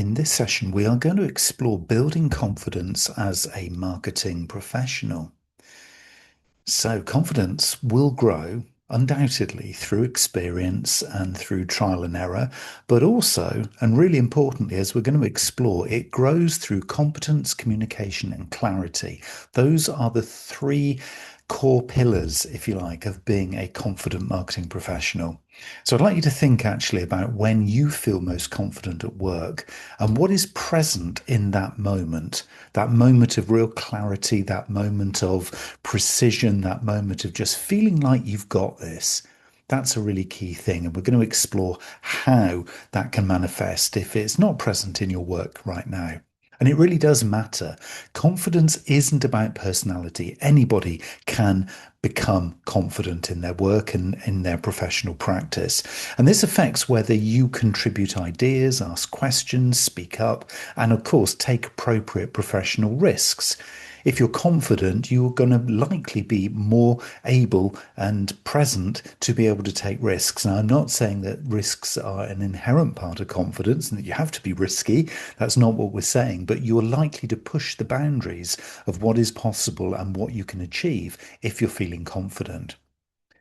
In this session, we are going to explore building confidence as a marketing professional. So, confidence will grow undoubtedly through experience and through trial and error, but also, and really importantly, as we're going to explore, it grows through competence, communication, and clarity. Those are the three core pillars, if you like, of being a confident marketing professional. So I'd like you to think actually about when you feel most confident at work and what is present in that moment of real clarity, that moment of precision, that moment of just feeling like you've got this. That's a really key thing. And we're going to explore how that can manifest if it's not present in your work right now. And it really does matter. Confidence isn't about personality. Anybody can become confident in their work and in their professional practice. And this affects whether you contribute ideas, ask questions, speak up, and of course, take appropriate professional risks. If you're confident, you're going to likely be more able and present to be able to take risks. Now, I'm not saying that risks are an inherent part of confidence and that you have to be risky. That's not what we're saying, but you're likely to push the boundaries of what is possible and what you can achieve if you're feeling confident.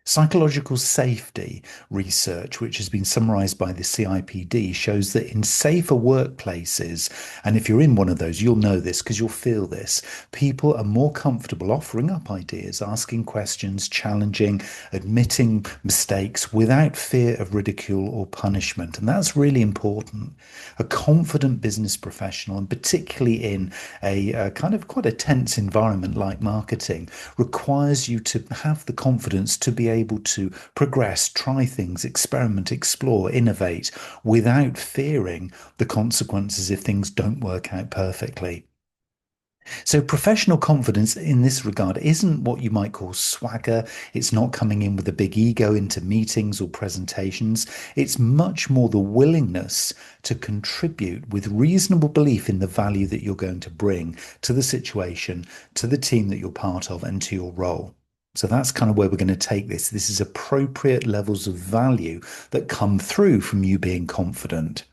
Psychological safety research, which has been summarized by the CIPD, shows that in safer workplaces, and if you're in one of those, you'll know this because you'll feel this, people are more comfortable offering up ideas, asking questions, challenging, admitting mistakes without fear of ridicule or punishment. And that's really important. A confident business professional, and particularly in a kind of quite a tense environment like marketing, requires you to have the confidence to be able to progress, try things, experiment, explore, innovate without fearing the consequences if things don't work out perfectly. So, professional confidence in this regard isn't what you might call swagger. It's not coming in with a big ego into meetings or presentations. It's much more the willingness to contribute with reasonable belief in the value that you're going to bring to the situation, to the team that you're part of, and to your role. So that's kind of where we're going to take this. This is appropriate levels of value that come through from you being confident.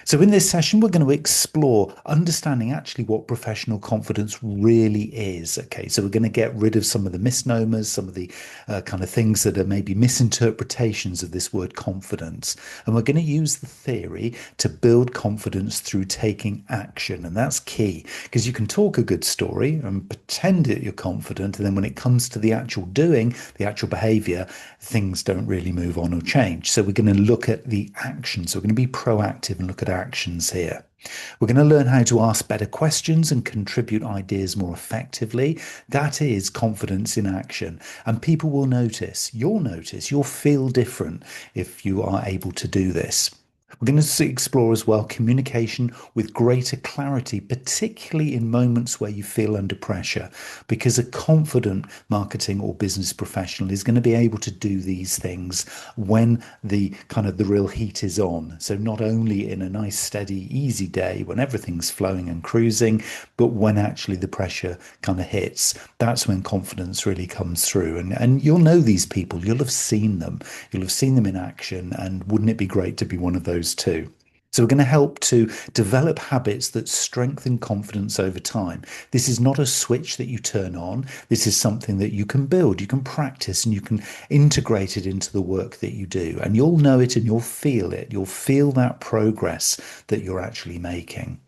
So, in this session, we're going to explore understanding actually what professional confidence really is. Okay, so we're going to get rid of some of the misnomers, some of the kind of things that are maybe misinterpretations of this word confidence. And we're going to use the theory to build confidence through taking action. And that's key because you can talk a good story and pretend that you're confident. And then when it comes to the actual doing, the actual behavior, things don't really move on or change. So, we're going to look at the action. So, we're going to be proactive and look at actions here. We're going to learn how to ask better questions and contribute ideas more effectively. That is confidence in action. And people will notice, you'll feel different if you are able to do this. We're going to explore as well communication with greater clarity, particularly in moments where you feel under pressure, because a confident marketing or business professional is going to be able to do these things when the kind of the real heat is on. So not only in a nice, steady, easy day when everything's flowing and cruising, but when actually the pressure kind of hits, that's when confidence really comes through. And you'll know these people, you'll have seen them, in action. And wouldn't it be great to be one of those too? So we're going to help to develop habits that strengthen confidence over time. This is not a switch that you turn on. This is something that you can build, you can practice, and you can integrate it into the work that you do. And you'll know it and you'll feel it. You'll feel that progress that you're actually making.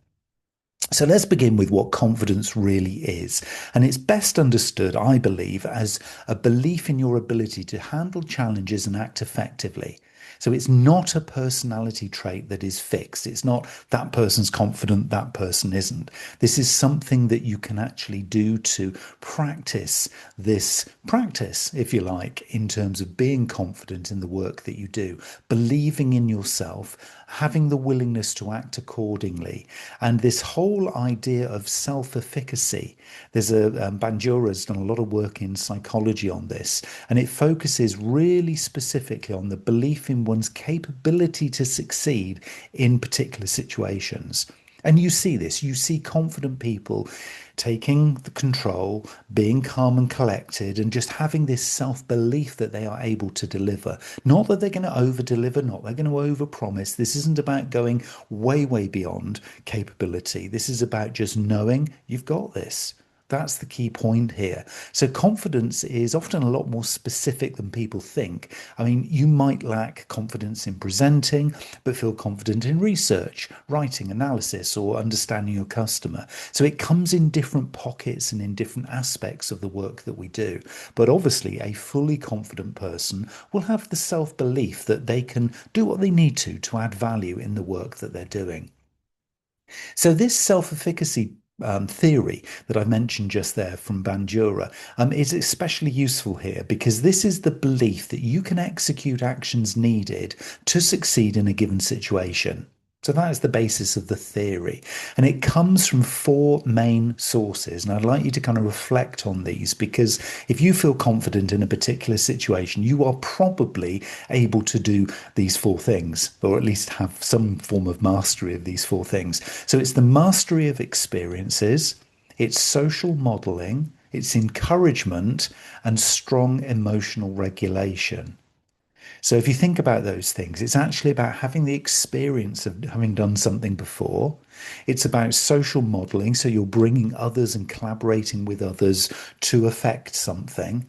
So let's begin with what confidence really is. And it's best understood, I believe, as a belief in your ability to handle challenges and act effectively. So it's not a personality trait that is fixed. It's not that person's confident, that person isn't. This is something that you can actually do to practice this practice, if you like, in terms of being confident in the work that you do, believing in yourself, having the willingness to act accordingly. And this whole idea of self-efficacy, there's Bandura's done a lot of work in psychology on this, and it focuses really specifically on the belief in one's capability to succeed in particular situations. And you see this, you see confident people taking the control, being calm and collected, and just having this self belief that they are able to deliver. Not that they're going to over deliver, not they're going to over promise. This isn't about going way, way beyond capability. This is about just knowing you've got this. That's the key point here. So, confidence is often a lot more specific than people think. I mean, you might lack confidence in presenting, but feel confident in research, writing, analysis, or understanding your customer. So, it comes in different pockets and in different aspects of the work that we do. But obviously, a fully confident person will have the self belief that they can do what they need to add value in the work that they're doing. So, this self efficacy theory that I mentioned just there from Bandura is especially useful here because this is the belief that you can execute actions needed to succeed in a given situation. So that is the basis of the theory. And it comes from four main sources. And I'd like you to kind of reflect on these because if you feel confident in a particular situation, you are probably able to do these four things, or at least have some form of mastery of these four things. So it's the mastery of experiences, it's social modeling, it's encouragement, and strong emotional regulation. So if you think about those things, it's actually about having the experience of having done something before. It's about social modeling. So you're bringing others and collaborating with others to affect something.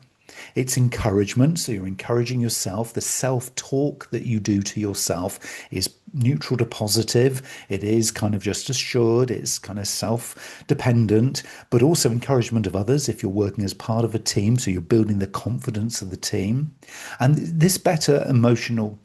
It's encouragement. So you're encouraging yourself. The self-talk that you do to yourself is neutral to positive. It is kind of just assured. It's kind of self-dependent, but also encouragement of others if you're working as part of a team. So you're building the confidence of the team. And this better emotional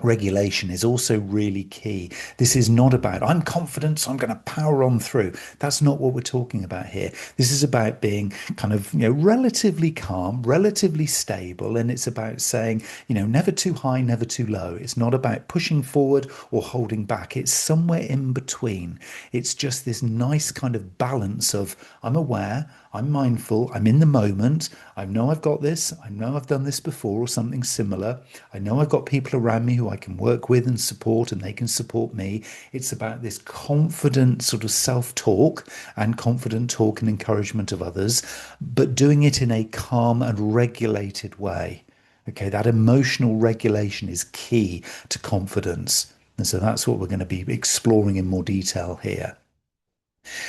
regulation is also really key. This is not about, I'm confident, so I'm going to power on through. That's not what we're talking about here. This is about being kind of, relatively calm, relatively stable. And it's about saying, never too high, never too low. It's not about pushing forward or holding back. It's somewhere in between. It's just this nice kind of balance of I'm aware, I'm mindful, I'm in the moment. I know I've got this. I know I've done this before or something similar. I know I've got people around me who I can work with and support, and they can support me. It's about this confident sort of self talk and confident talk and encouragement of others, but doing it in a calm and regulated way. Okay, that emotional regulation is key to confidence. And so that's what we're going to be exploring in more detail here.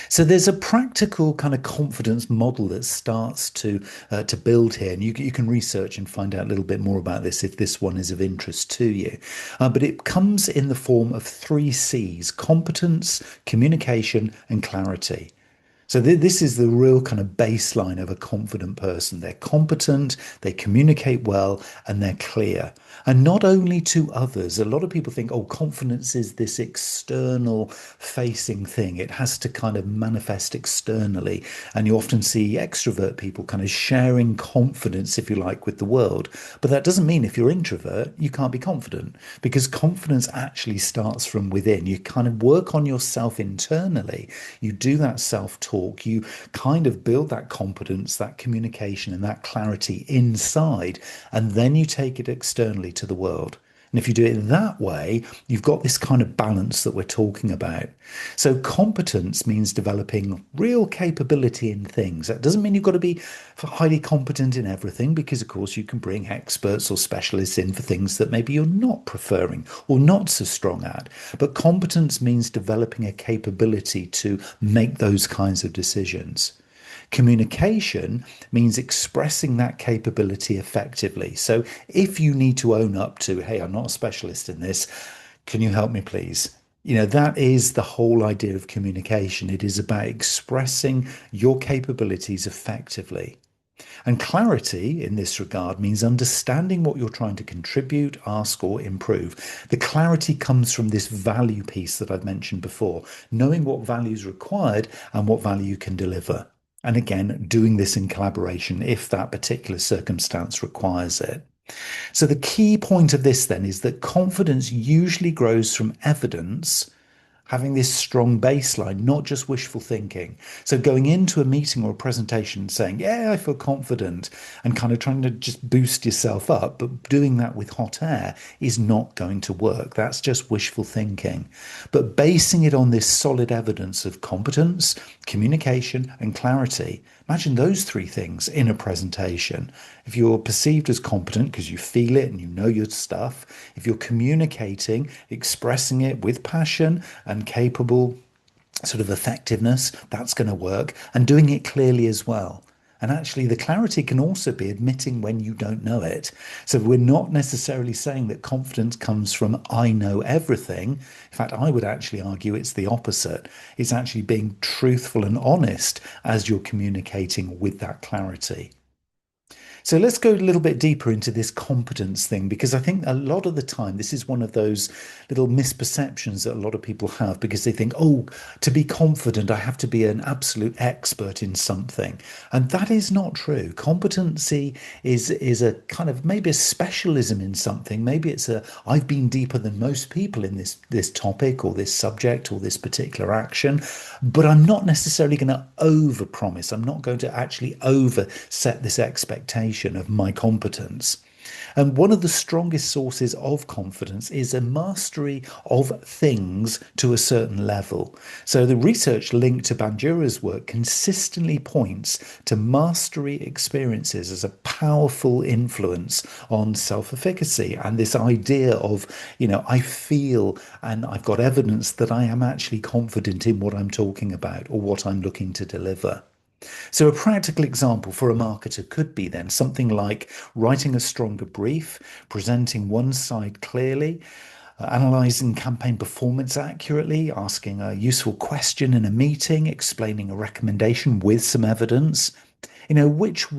So there's a practical kind of confidence model that starts to build here, and you can research and find out a little bit more about this if this one is of interest to you. But it comes in the form of three C's: competence, communication, and clarity. So this is the real kind of baseline of a confident person. They're competent, they communicate well, and they're clear. And not only to others. A lot of people think, oh, confidence is this external facing thing. It has to kind of manifest externally. And you often see extrovert people kind of sharing confidence, if you like, with the world. But that doesn't mean if you're introvert, you can't be confident, because confidence actually starts from within. You kind of work on yourself internally. You do that self-talk. You kind of build that competence, that communication, and that clarity inside. And then you take it externally to the world. And if you do it that way, you've got this kind of balance that we're talking about. So competence means developing real capability in things. That doesn't mean you've got to be highly competent in everything, because of course you can bring experts or specialists in for things that maybe you're not preferring or not so strong at. But competence means developing a capability to make those kinds of decisions. Communication means expressing that capability effectively. So if you need to own up to, hey, I'm not a specialist in this, can you help me, please? That is the whole idea of communication. It is about expressing your capabilities effectively. And clarity in this regard means understanding what you're trying to contribute, ask, or improve. The clarity comes from this value piece that I've mentioned before, knowing what value is required and what value you can deliver. And again, doing this in collaboration if that particular circumstance requires it. So the key point of this then is that confidence usually grows from evidence, having this strong baseline, not just wishful thinking. So going into a meeting or a presentation saying, yeah, I feel confident, and kind of trying to just boost yourself up, but doing that with hot air is not going to work. That's just wishful thinking. But basing it on this solid evidence of competence, communication, and clarity. Imagine those three things in a presentation. If you're perceived as competent because you feel it and you know your stuff, if you're communicating, expressing it with passion and capable sort of effectiveness, that's going to work, and doing it clearly as well. And actually, the clarity can also be admitting when you don't know it. So we're not necessarily saying that confidence comes from I know everything. In fact, I would actually argue it's the opposite. It's actually being truthful and honest as you're communicating with that clarity. So let's go a little bit deeper into this competence thing, because I think a lot of the time this is one of those little misperceptions that a lot of people have, because they think, oh, to be confident, I have to be an absolute expert in something. And that is not true. Competency is a kind of maybe a specialism in something. Maybe it's a I've been deeper than most people in this topic or this subject or this particular action, but I'm not necessarily going to overpromise. I'm not going to actually over set this expectation of my competence. And one of the strongest sources of confidence is a mastery of things to a certain level. So the research linked to Bandura's work consistently points to mastery experiences as a powerful influence on self-efficacy, and this idea of, I feel and I've got evidence that I am actually confident in what I'm talking about or what I'm looking to deliver. So, a practical example for a marketer could be then something like writing a stronger brief, presenting one side clearly, analyzing campaign performance accurately, asking a useful question in a meeting, explaining a recommendation with some evidence. Which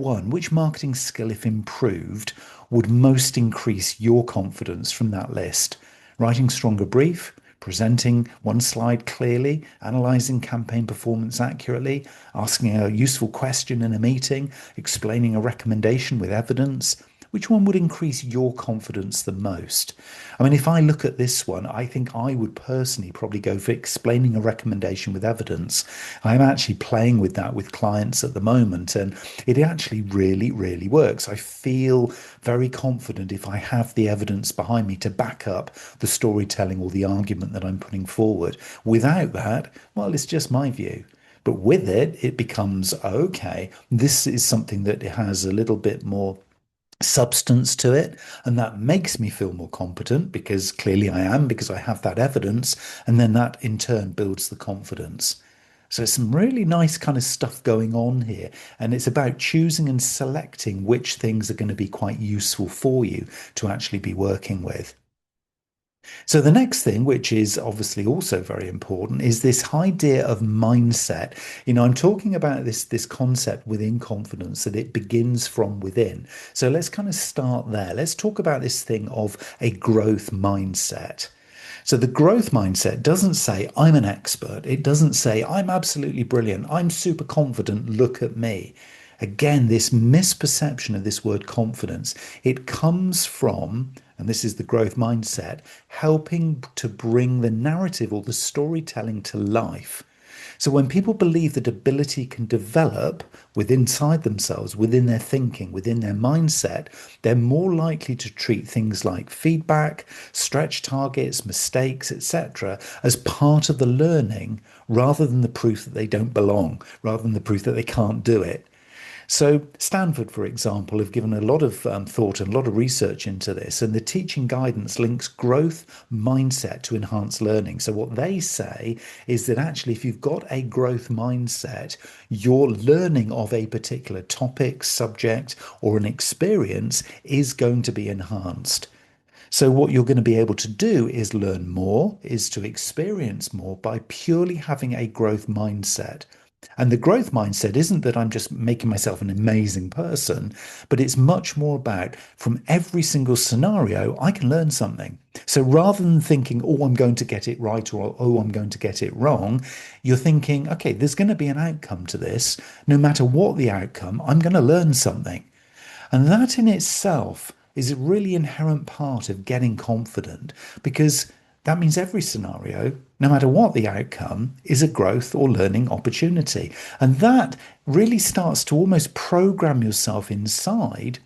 marketing skill, if improved, would most increase your confidence from that list? Writing stronger brief, presenting one slide clearly, analysing campaign performance accurately, asking a useful question in a meeting, explaining a recommendation with evidence. Which one would increase your confidence the most? I mean, if I look at this one, I think I would personally probably go for explaining a recommendation with evidence. I'm actually playing with that with clients at the moment, and it actually really, really works. I feel very confident if I have the evidence behind me to back up the storytelling or the argument that I'm putting forward. Without that, well, it's just my view. But with it, it becomes okay, this is something that has a little bit more substance to it, and that makes me feel more competent because clearly I am, because I have that evidence, and then that in turn builds the confidence. So some really nice kind of stuff going on here, and it's about choosing and selecting which things are going to be quite useful for you to actually be working with. So the next thing, which is obviously also very important, is this idea of mindset. I'm talking about this concept within confidence, that it begins from within. So let's kind of start there. Let's talk about this thing of a growth mindset. So the growth mindset doesn't say I'm an expert. It doesn't say I'm absolutely brilliant. I'm super confident. Look at me. Again, this misperception of this word confidence, it comes from, and this is the growth mindset, helping to bring the narrative or the storytelling to life. So when people believe that ability can develop within inside themselves, within their thinking, within their mindset, they're more likely to treat things like feedback, stretch targets, mistakes, etc., as part of the learning rather than the proof that they don't belong, rather than the proof that they can't do it. So Stanford, for example, have given a lot of thought and a lot of research into this, and the teaching guidance links growth mindset to enhance learning. So what they say is that actually, if you've got a growth mindset, your learning of a particular topic, subject, or an experience is going to be enhanced. So what you're going to be able to do is learn more, is to experience more by purely having a growth mindset. And the growth mindset isn't that I'm just making myself an amazing person, but it's much more about from every single scenario, I can learn something. So rather than thinking, oh, I'm going to get it right or oh, I'm going to get it wrong, you're thinking, okay, there's going to be an outcome to this. No matter what the outcome, I'm going to learn something. And that in itself is a really inherent part of getting confident, because That means every scenario, no matter what the outcome, is a growth or learning opportunity. And that really starts to almost program yourself inside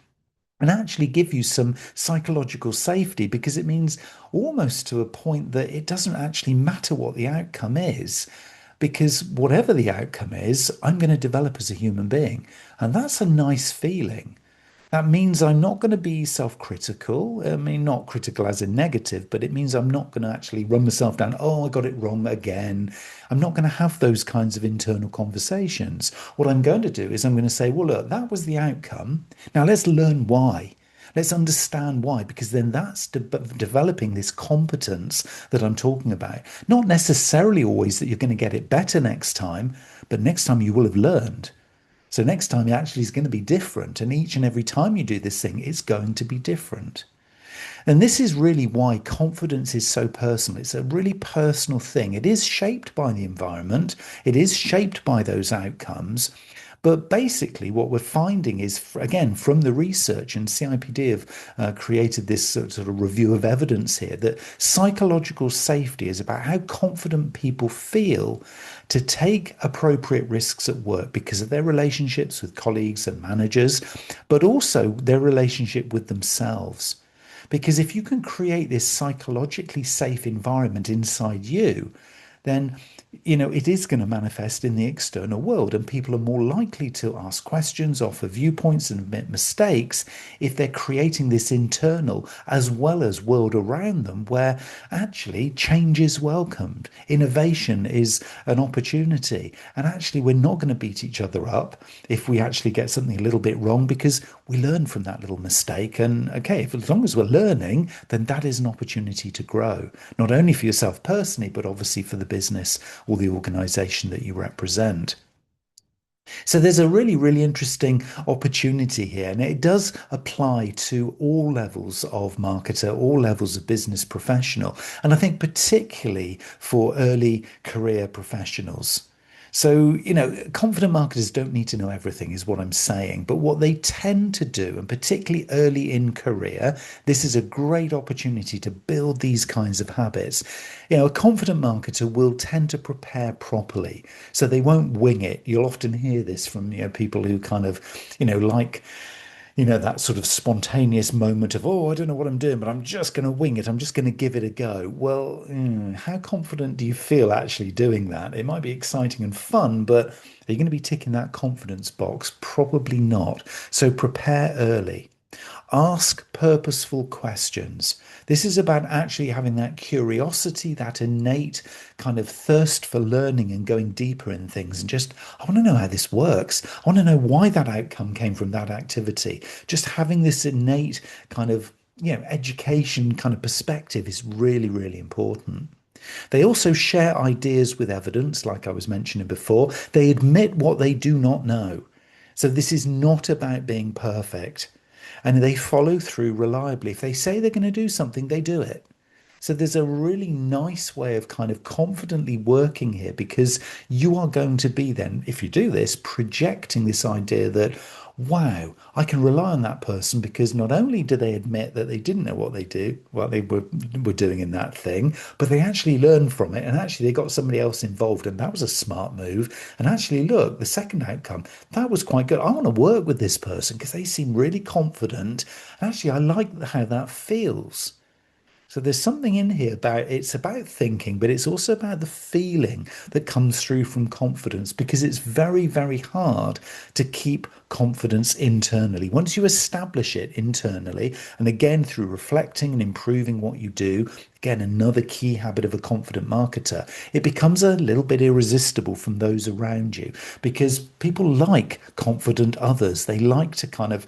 and actually give you some psychological safety because it means almost to a point that it doesn't actually matter what the outcome is. Because whatever the outcome is, I'm going to develop as a human being. And that's a nice feeling. That means I'm not going to be self-critical. I mean, not critical as in negative, but it means I'm not going to actually run myself down. Oh, I got it wrong again. I'm not going to have those kinds of internal conversations. What I'm going to do is I'm going to say, well, look, that was the outcome. Now let's learn why. Let's understand why, because then that's developing this competence that I'm talking about. Not necessarily always that you're going to get it better next time, but next time you will have learned. So next time it actually is going to be different. And each and every time you do this thing, it's going to be different. And this is really why confidence is so personal. It's a really personal thing. It is shaped by the environment, it is shaped by those outcomes. But basically, what we're finding is, again, from the research, and CIPD have created this sort of review of evidence here, that psychological safety is about how confident people feel to take appropriate risks at work because of their relationships with colleagues and managers, but also their relationship with themselves. Because if you can create this psychologically safe environment inside you, then it is going to manifest in the external world, and people are more likely to ask questions, offer viewpoints, and admit mistakes if they're creating this internal as well as world around them where actually change is welcomed, innovation is an opportunity, and actually we're not going to beat each other up if we actually get something a little bit wrong because we learn from that little mistake. And okay, if as long as we're learning, then that is an opportunity to grow, not only for yourself personally, but obviously for the business or the organization that you represent. So there's a really, really interesting opportunity here, and it does apply to all levels of marketer, all levels of business professional, and I think particularly for early career professionals. So, confident marketers don't need to know everything, is what I'm saying. But what they tend to do, and particularly early in career, this is a great opportunity to build these kinds of habits. A confident marketer will tend to prepare properly. So they won't wing it. You'll often hear this from, people who kind of, like that sort of spontaneous moment of, oh, I don't know what I'm doing, but I'm just going to wing it. I'm just going to give it a go. Well, how confident do you feel actually doing that? It might be exciting and fun, but are you going to be ticking that confidence box? Probably not. So prepare early. Ask purposeful questions. This is about actually having that curiosity, that innate kind of thirst for learning and going deeper in things. And just, I want to know how this works. I want to know why that outcome came from that activity. Just having this innate kind of, education kind of perspective is really, really important. They also share ideas with evidence, like I was mentioning before. They admit what they do not know. So this is not about being perfect. And they follow through reliably. If they say they're going to do something, they do it. So there's a really nice way of kind of confidently working here because you are going to be then, if you do this, projecting this idea that, wow, I can rely on that person because not only do they admit that they didn't know what they were doing in that thing, but they actually learned from it and actually they got somebody else involved and that was a smart move. And actually, look, the second outcome, that was quite good. I want to work with this person because they seem really confident. And actually, I like how that feels. So there's something in here it's about thinking, but it's also about the feeling that comes through from confidence because it's very, very hard to keep confidence internally. Once you establish it internally, and again through reflecting and improving what you do, again, another key habit of a confident marketer, it becomes a little bit irresistible from those around you because people like confident others. They like to kind of,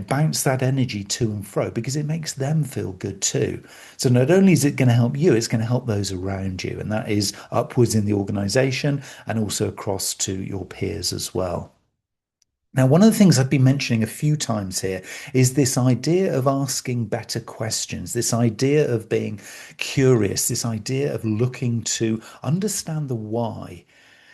bounce that energy to and fro because it makes them feel good too. So not only is it going to help you, it's going to help those around you. And that is upwards in the organization and also across to your peers as well. Now, one of the things I've been mentioning a few times here is this idea of asking better questions, this idea of being curious, this idea of looking to understand the why.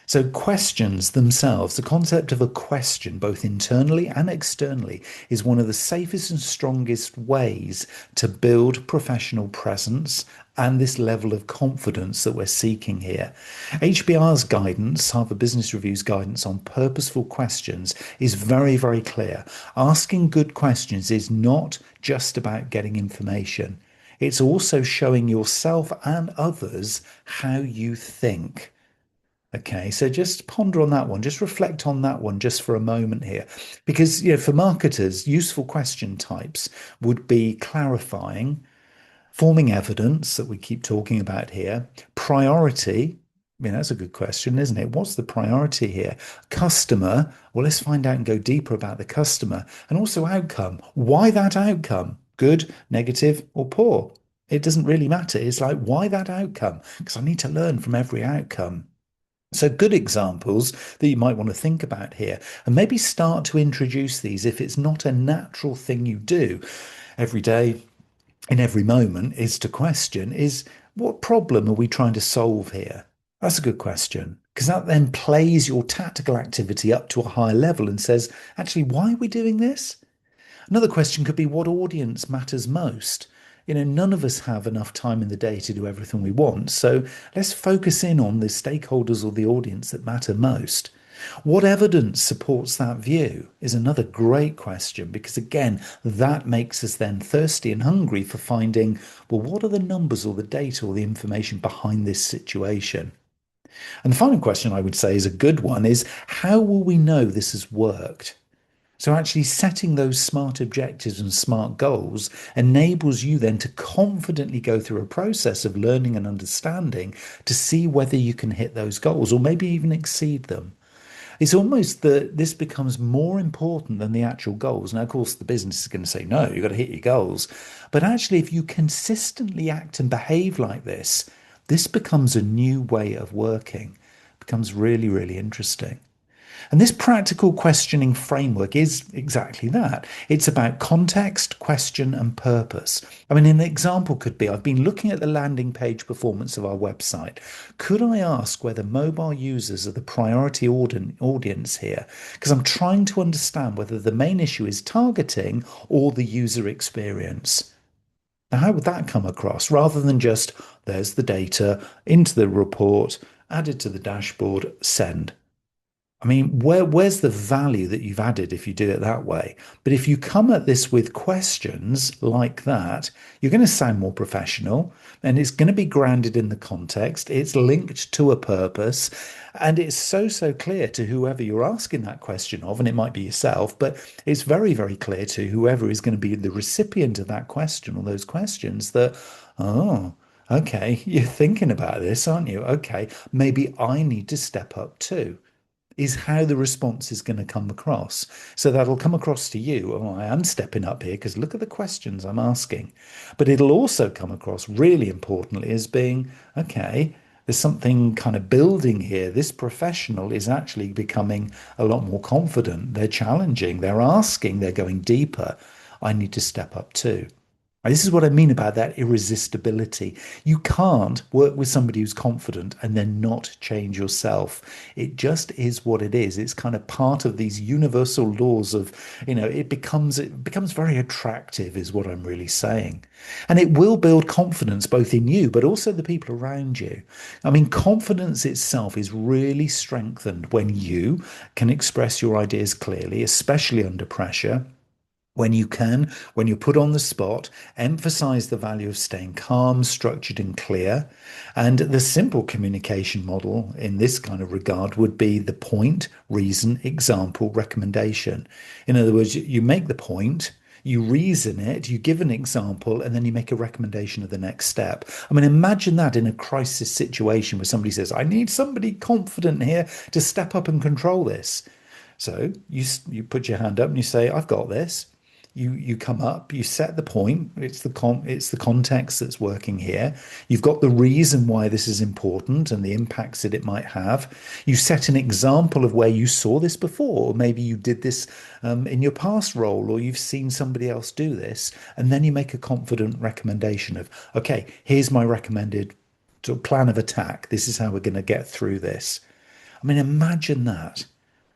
So, questions themselves, the concept of a question, both internally and externally, is one of the safest and strongest ways to build professional presence and this level of confidence that we're seeking here. HBR's guidance, Harvard Business Review's guidance on purposeful questions, is very, very clear. Asking good questions is not just about getting information, it's also showing yourself and others how you think. Okay, so just ponder on that one. Just reflect on that one just for a moment here. Because, for marketers, useful question types would be clarifying, forming evidence that we keep talking about here, priority. That's a good question, isn't it? What's the priority here? Customer. Well, let's find out and go deeper about the customer. And also outcome. Why that outcome? Good, negative, or poor? It doesn't really matter. It's like, why that outcome? Because I need to learn from every outcome. So, good examples that you might want to think about here, and maybe start to introduce these if it's not a natural thing you do every day, in every moment, is to question is what problem are we trying to solve here? That's a good question because that then plays your tactical activity up to a higher level and says, actually, why are we doing this? Another question could be what audience matters most? None of us have enough time in the day to do everything we want. So let's focus in on the stakeholders or the audience that matter most. What evidence supports that view is another great question because, again, that makes us then thirsty and hungry for finding, well, what are the numbers or the data or the information behind this situation? And the final question I would say is a good one is how will we know this has worked? So, actually, setting those smart objectives and smart goals enables you then to confidently go through a process of learning and understanding to see whether you can hit those goals or maybe even exceed them. It's almost that this becomes more important than the actual goals. Now, of course, the business is going to say, no, you've got to hit your goals. But actually, if you consistently act and behave like this becomes a new way of working, it becomes really, really interesting. And this practical questioning framework is exactly that. It's about context, question, and purpose. I mean, an example could be I've been looking at the landing page performance of our website. Could I ask whether mobile users are the priority audience here? Because I'm trying to understand whether the main issue is targeting or the user experience. Now, how would that come across rather than just there's the data into the report, added to the dashboard, send? I mean, where's the value that you've added if you do it that way? But if you come at this with questions like that, you're going to sound more professional and it's going to be grounded in the context. It's linked to a purpose and it's so clear to whoever you're asking that question of, and it might be yourself, but it's very, very clear to whoever is going to be the recipient of that question or those questions that, oh, okay, you're thinking about this, aren't you? Okay, maybe I need to step up too is how the response is going to come across. So that'll come across to you. Oh, I am stepping up here because look at the questions I'm asking. But it'll also come across really importantly as being, okay, there's something kind of building here. This professional is actually becoming a lot more confident. They're challenging, they're asking, they're going deeper. I need to step up too. This is what I mean about that irresistibility. You can't work with somebody who's confident and then not change yourself. It just is what it is. It's kind of part of these universal laws of, it becomes very attractive, is what I'm really saying. And it will build confidence both in you, but also the people around you. I mean, confidence itself is really strengthened when you can express your ideas clearly, especially under pressure when you're put on the spot, emphasize the value of staying calm, structured, and clear. And the simple communication model in this kind of regard would be the point, reason, example, recommendation. In other words, you make the point, you reason it, you give an example, and then you make a recommendation of the next step. I mean, imagine that in a crisis situation where somebody says, I need somebody confident here to step up and control this. So you put your hand up and you say, I've got this. You come up, you set the point. It's the context that's working here. You've got the reason why this is important and the impacts that it might have. You set an example of where you saw this before, or maybe you did this in your past role, or you've seen somebody else do this, and then you make a confident recommendation of, okay, here's my recommended plan of attack. This is how we're going to get through this. I mean, imagine that.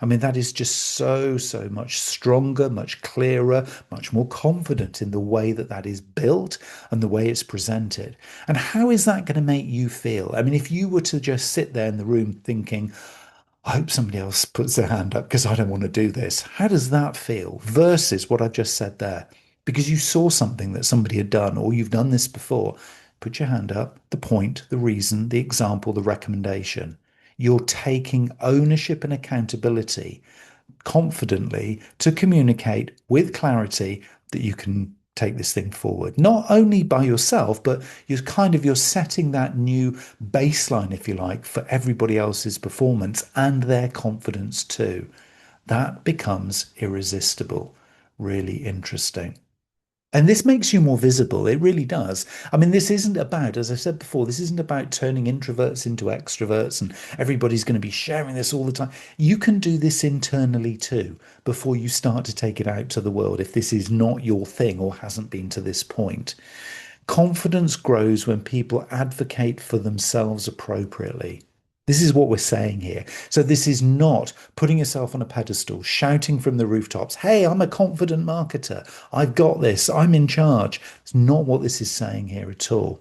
I mean, that is just so, so much stronger, much clearer, much more confident in the way that that is built and the way it's presented. And how is that going to make you feel? I mean, if you were to just sit there in the room thinking, I hope somebody else puts their hand up because I don't want to do this. How does that feel versus what I've just said there? Because you saw something that somebody had done, or you've done this before. Put your hand up, the point, the reason, the example, the recommendation. You're taking ownership and accountability confidently to communicate with clarity that you can take this thing forward, not only by yourself, but you're setting that new baseline, if you like, for everybody else's performance and their confidence too. That becomes irresistible. Really interesting. And this makes you more visible. It really does. I mean, this isn't about, as I said before, this isn't about turning introverts into extroverts and everybody's going to be sharing this all the time. You can do this internally too before you start to take it out to the world if this is not your thing or hasn't been to this point. Confidence grows when people advocate for themselves appropriately. This is what we're saying here. So, this is not putting yourself on a pedestal, shouting from the rooftops, hey, I'm a confident marketer. I've got this. I'm in charge. It's not what this is saying here at all.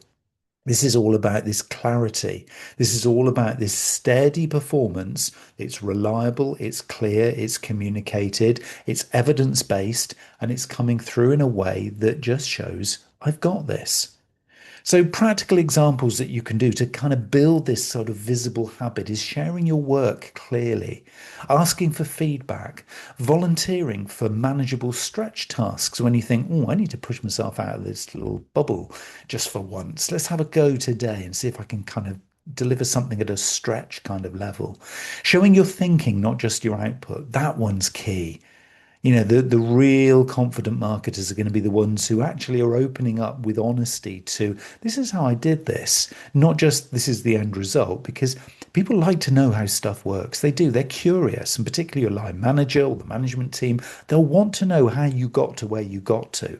This is all about this clarity. This is all about this steady performance. It's reliable, it's clear, it's communicated, it's evidence based, and it's coming through in a way that just shows I've got this. So, practical examples that you can do to kind of build this sort of visible habit is sharing your work clearly, asking for feedback, volunteering for manageable stretch tasks when you think, oh, I need to push myself out of this little bubble just for once. Let's have a go today and see if I can kind of deliver something at a stretch kind of level. Showing your thinking, not just your output. That one's key. The real confident marketers are going to be the ones who actually are opening up with honesty to this is how I did this, not just this is the end result, because people like to know how stuff works. They do. They're curious, and particularly your line manager or the management team, they'll want to know how you got to where you got to.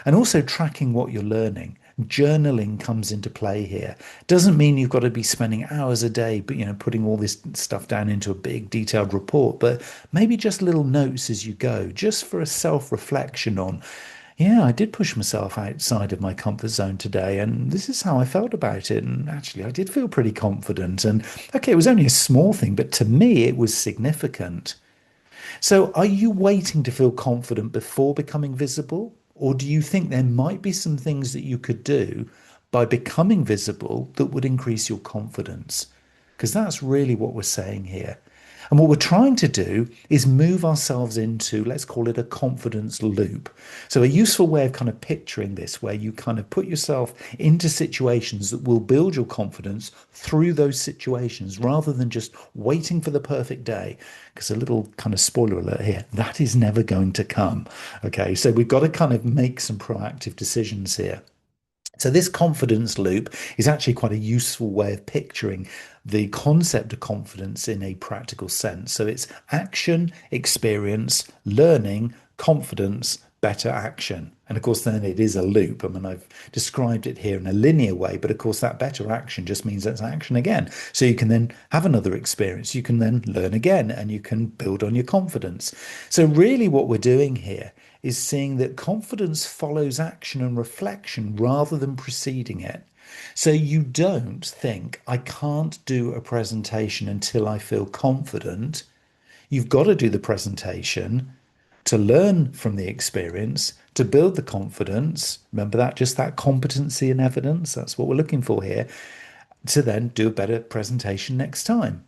And also tracking what you're learning. Journaling comes into play here. Doesn't mean you've got to be spending hours a day, but putting all this stuff down into a big detailed report, but maybe just little notes as you go, just for a self-reflection on, yeah, I did push myself outside of my comfort zone today, and this is how I felt about it. And actually, I did feel pretty confident. And okay, it was only a small thing, but to me, it was significant. So, are you waiting to feel confident before becoming visible? Or do you think there might be some things that you could do by becoming visible that would increase your confidence? Because that's really what we're saying here. And what we're trying to do is move ourselves into, let's call it a confidence loop. So, a useful way of kind of picturing this, where you kind of put yourself into situations that will build your confidence through those situations rather than just waiting for the perfect day. Because a little kind of spoiler alert here, that is never going to come. Okay, so we've got to kind of make some proactive decisions here. So, this confidence loop is actually quite a useful way of picturing the concept of confidence in a practical sense. So, it's action, experience, learning, confidence, better action. And of course, then it is a loop. I mean, I've described it here in a linear way, but of course, that better action just means that's action again. So, you can then have another experience, you can then learn again, and you can build on your confidence. So, really, what we're doing here is seeing that confidence follows action and reflection rather than preceding it. So you don't think, I can't do a presentation until I feel confident. You've got to do the presentation to learn from the experience, to build the confidence. Remember that, just that competency and evidence. That's what we're looking for here, to then do a better presentation next time.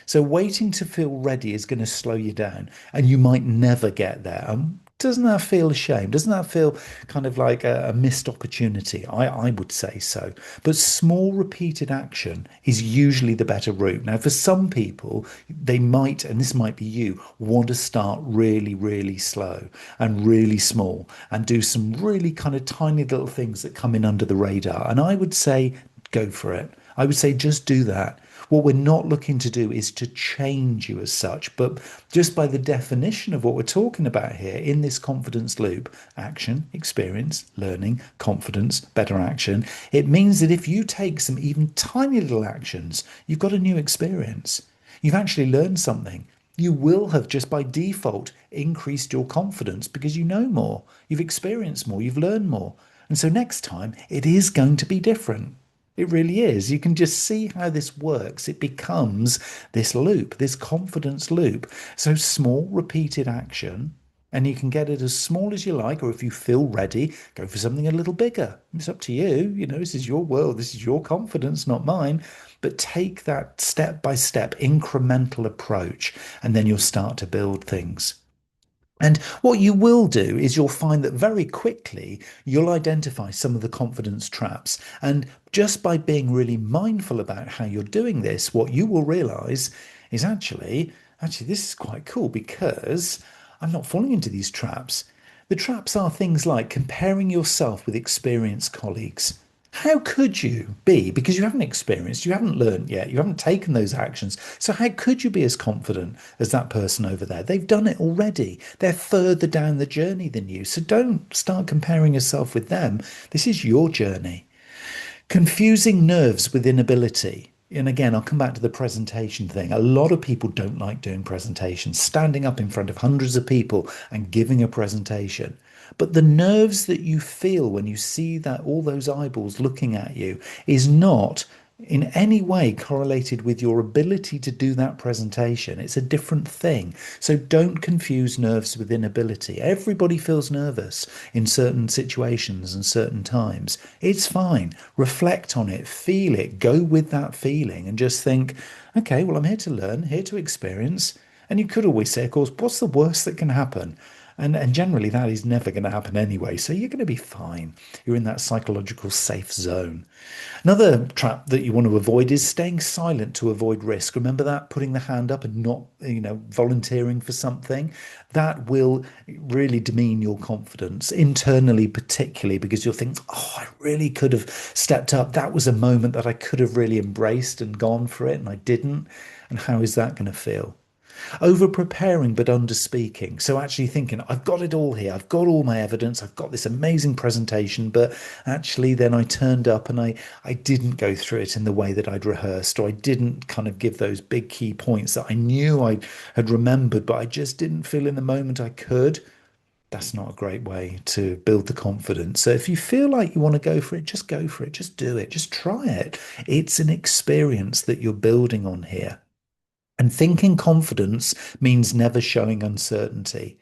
So waiting to feel ready is going to slow you down, and you might never get there. Doesn't that feel a shame? Doesn't that feel kind of like a missed opportunity? I would say so. But small repeated action is usually the better route. Now, for some people, they might, and this might be you, want to start really, really slow and really small and do some really kind of tiny little things that come in under the radar. And I would say, go for it. I would say just do that. What we're not looking to do is to change you as such, but just by the definition of what we're talking about here in this confidence loop, action, experience, learning, confidence, better action, it means that if you take some even tiny little actions, you've got a new experience. You've actually learned something. You will have just by default increased your confidence because you know more, you've experienced more, you've learned more. And so next time it is going to be different. It really is. You can just see how this works. It becomes this loop, this confidence loop. So small, repeated action, and you can get it as small as you like, or if you feel ready, go for something a little bigger. It's up to you. You know, this is your world, this is your confidence, not mine. But take that step by step, incremental approach, and then you'll start to build things. And what you will do is you'll find that very quickly you'll identify some of the confidence traps. And just by being really mindful about how you're doing this, what you will realize is actually, this is quite cool because I'm not falling into these traps. The traps are things like comparing yourself with experienced colleagues. How could you be? Because you haven't experienced, you haven't learned yet, you haven't taken those actions. So, how could you be as confident as that person over there? They've done it already. They're further down the journey than you. So, don't start comparing yourself with them. This is your journey. Confusing nerves with inability. And again, I'll come back to the presentation thing. A lot of people don't like doing presentations, standing up in front of hundreds of people and giving a presentation. But the nerves that you feel when you see that all those eyeballs looking at you is not in any way correlated with your ability to do that presentation. It's a different thing. So don't confuse nerves with inability. Everybody feels nervous in certain situations and certain times. It's fine. Reflect on it, feel it, go with that feeling and just think, okay, well, I'm here to learn, here to experience. And you could always say, of course, what's the worst that can happen? And generally, that is never going to happen anyway. So you're going to be fine. You're in that psychological safe zone. Another trap that you want to avoid is staying silent to avoid risk. Remember that? Putting the hand up and not, volunteering for something. That will really demean your confidence internally, particularly because you'll think, oh, I really could have stepped up. That was a moment that I could have really embraced and gone for it, and I didn't. And how is that going to feel? Over preparing but under speaking. So actually thinking, I've got it all here. I've got all my evidence. I've got this amazing presentation. But actually, then I turned up and I didn't go through it in the way that I'd rehearsed, or I didn't kind of give those big key points that I knew I had remembered, but I just didn't feel in the moment I could. That's not a great way to build the confidence. So if you feel like you want to go for it, just go for it. Just do it. Just try it. It's an experience that you're building on here. And thinking confidence means never showing uncertainty.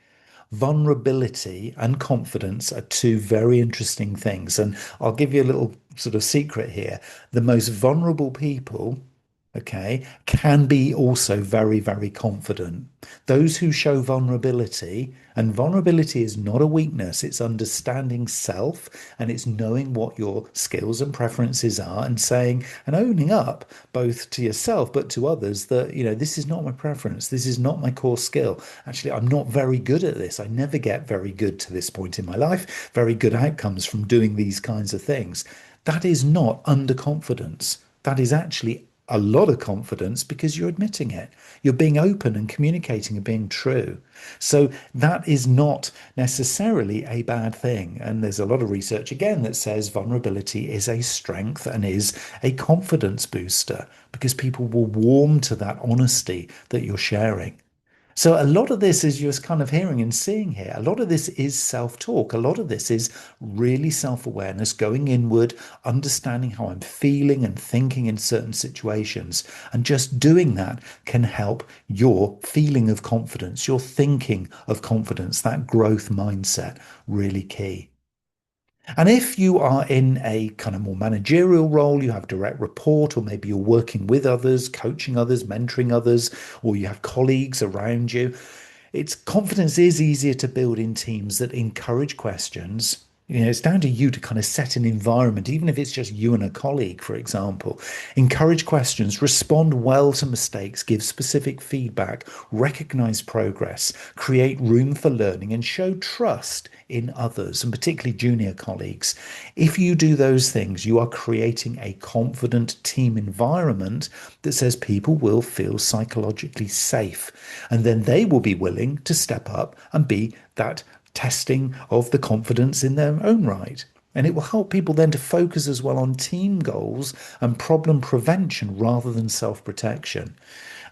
Vulnerability and confidence are two very interesting things. And I'll give you a little sort of secret here. The most vulnerable people, okay, can be also very, very confident. Those who show vulnerability, and vulnerability is not a weakness, it's understanding self and it's knowing what your skills and preferences are and saying and owning up both to yourself but to others that, this is not my preference, this is not my core skill. Actually, I'm not very good at this. I never get very good to this point in my life, very good outcomes from doing these kinds of things. That is not underconfidence. That is actually a lot of confidence because you're admitting it. You're being open and communicating and being true. So that is not necessarily a bad thing. And there's a lot of research again that says vulnerability is a strength and is a confidence booster because people will warm to that honesty that you're sharing. So a lot of this is just kind of hearing and seeing here. A lot of this is self-talk. A lot of this is really self-awareness, going inward, understanding how I'm feeling and thinking in certain situations. And just doing that can help your feeling of confidence, your thinking of confidence, that growth mindset, really key. And if you are in a kind of more managerial role, you have direct report, or maybe you're working with others, coaching others, mentoring others, or you have colleagues around you, it's confidence is easier to build in teams that encourage questions. It's down to you to kind of set an environment, even if it's just you and a colleague, for example. Encourage questions, respond well to mistakes, give specific feedback, recognize progress, create room for learning, and show trust in others, and particularly junior colleagues. If you do those things, you are creating a confident team environment that says people will feel psychologically safe, and then they will be willing to step up and be that testing of the confidence in their own right. And it will help people then to focus as well on team goals and problem prevention rather than self protection.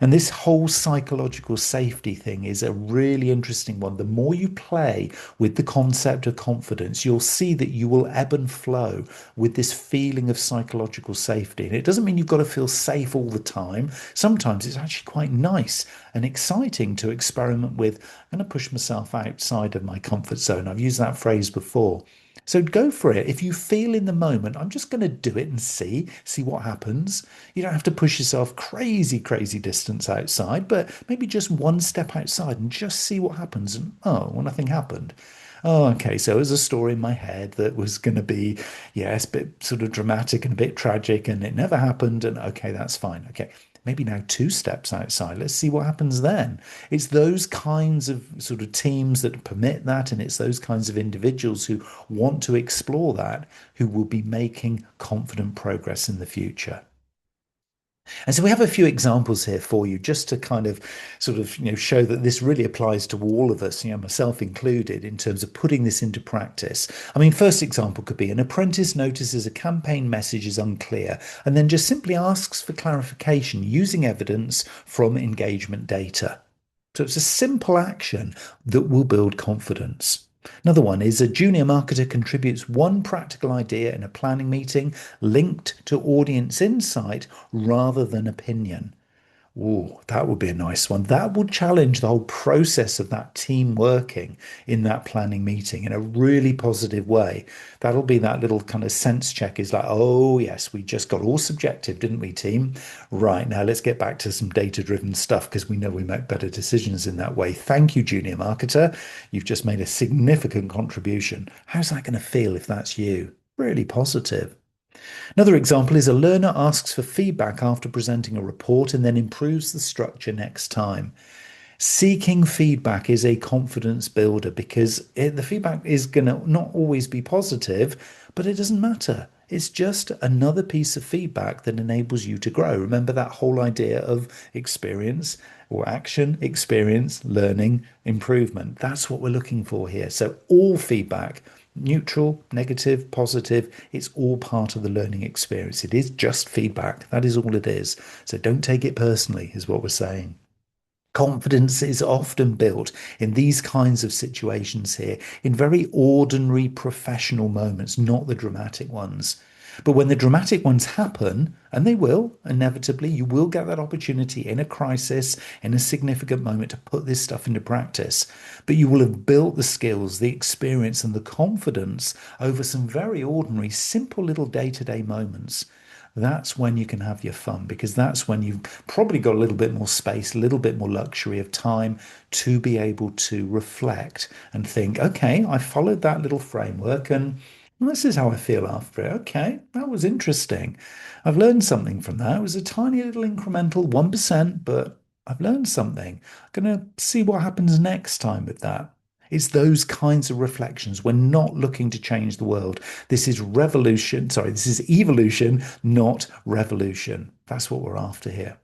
And this whole psychological safety thing is a really interesting one. The more you play with the concept of confidence, you'll see that you will ebb and flow with this feeling of psychological safety. And it doesn't mean you've got to feel safe all the time. Sometimes it's actually quite nice and exciting to experiment with. I'm going to push myself outside of my comfort zone. I've used that phrase before. So go for it. If you feel in the moment, I'm just going to do it and see what happens. You don't have to push yourself crazy, crazy distance outside, but maybe just one step outside and just see what happens. And oh, well, nothing happened. Oh, okay. So it was a story in my head that was going to be, yes, a bit sort of dramatic and a bit tragic, and it never happened. And okay, that's fine. Okay. Maybe now two steps outside. Let's see what happens then. It's those kinds of sort of teams that permit that, and it's those kinds of individuals who want to explore that who will be making confident progress in the future. And so we have a few examples here for you just to kind of sort of, show that this really applies to all of us, myself included, in terms of putting this into practice. I mean, first example could be an apprentice notices a campaign message is unclear and then just simply asks for clarification using evidence from engagement data. So it's a simple action that will build confidence. Another one is a junior marketer contributes one practical idea in a planning meeting linked to audience insight rather than opinion. Oh, that would be a nice one. That would challenge the whole process of that team working in that planning meeting in a really positive way. That'll be that little kind of sense check is like, oh, yes, we just got all subjective, didn't we, team? Right, now let's get back to some data-driven stuff because we know we make better decisions in that way. Thank you, junior marketer. You've just made a significant contribution. How's that going to feel if that's you? Really positive. Another example is a learner asks for feedback after presenting a report and then improves the structure next time. Seeking feedback is a confidence builder because the feedback is going to not always be positive, but it doesn't matter. It's just another piece of feedback that enables you to grow. Remember that whole idea of experience or action, experience, learning, improvement. That's what we're looking for here. So all feedback, neutral, negative, positive, it's all part of the learning experience. It is just feedback. That is all it is. So don't take it personally, is what we're saying. Confidence is often built in these kinds of situations here, in very ordinary professional moments, not the dramatic ones. But when the dramatic ones happen, and they will, inevitably, you will get that opportunity in a crisis, in a significant moment to put this stuff into practice. But you will have built the skills, the experience, and the confidence over some very ordinary, simple little day-to-day moments. That's when you can have your fun because that's when you've probably got a little bit more space, a little bit more luxury of time to be able to reflect and think, okay, I followed that little framework and this is how I feel after it. Okay, that was interesting. I've learned something from that. It was a tiny little incremental 1%, but I've learned something. I'm going to see what happens next time with that. It's those kinds of reflections. We're not looking to change the world. This is revolution. Sorry, this is evolution, not revolution. That's what we're after here.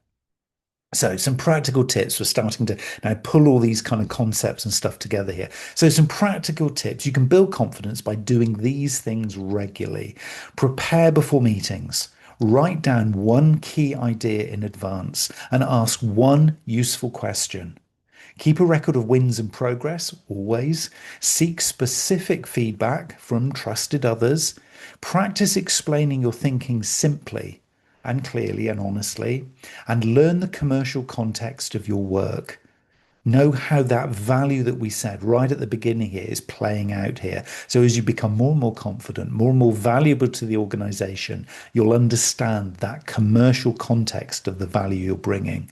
So some practical tips. We're starting to now pull all these kind of concepts and stuff together here. So some practical tips. You can build confidence by doing these things regularly. Prepare before meetings. Write down one key idea in advance and ask one useful question. Keep a record of wins and progress, always. Seek specific feedback from trusted others. Practice explaining your thinking simply and clearly and honestly. And learn the commercial context of your work. Know how that value that we said right at the beginning here is playing out here. So as you become more and more confident, more and more valuable to the organization, you'll understand that commercial context of the value you're bringing.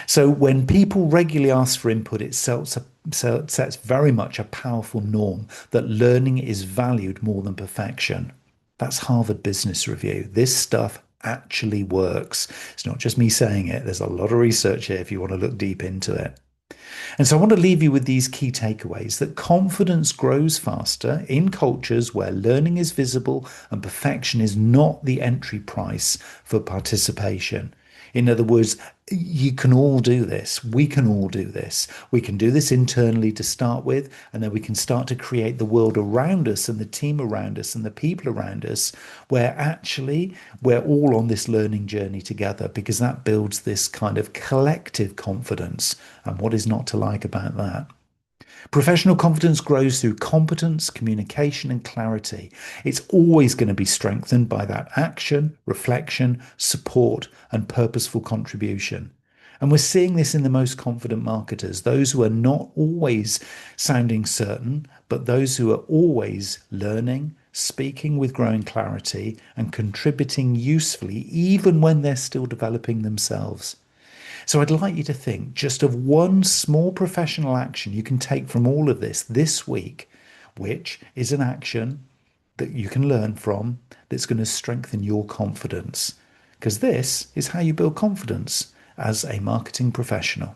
So when people regularly ask for input, it sets very much a powerful norm that learning is valued more than perfection. That's Harvard Business Review. This stuff actually works. It's not just me saying it. There's a lot of research here if you want to look deep into it. And so I want to leave you with these key takeaways that confidence grows faster in cultures where learning is visible and perfection is not the entry price for participation. In other words, you can all do this. We can all do this. We can do this internally to start with, and then we can start to create the world around us and the team around us and the people around us where actually we're all on this learning journey together, because that builds this kind of collective confidence. And what is not to like about that? Professional confidence grows through competence, communication, and clarity. It's always going to be strengthened by that action, reflection, support, and purposeful contribution. And we're seeing this in the most confident marketers, those who are not always sounding certain, but those who are always learning, speaking with growing clarity, and contributing usefully, even when they're still developing themselves. So I'd like you to think just of one small professional action you can take from all of this week, which is an action that you can learn from that's going to strengthen your confidence. Because this is how you build confidence as a marketing professional.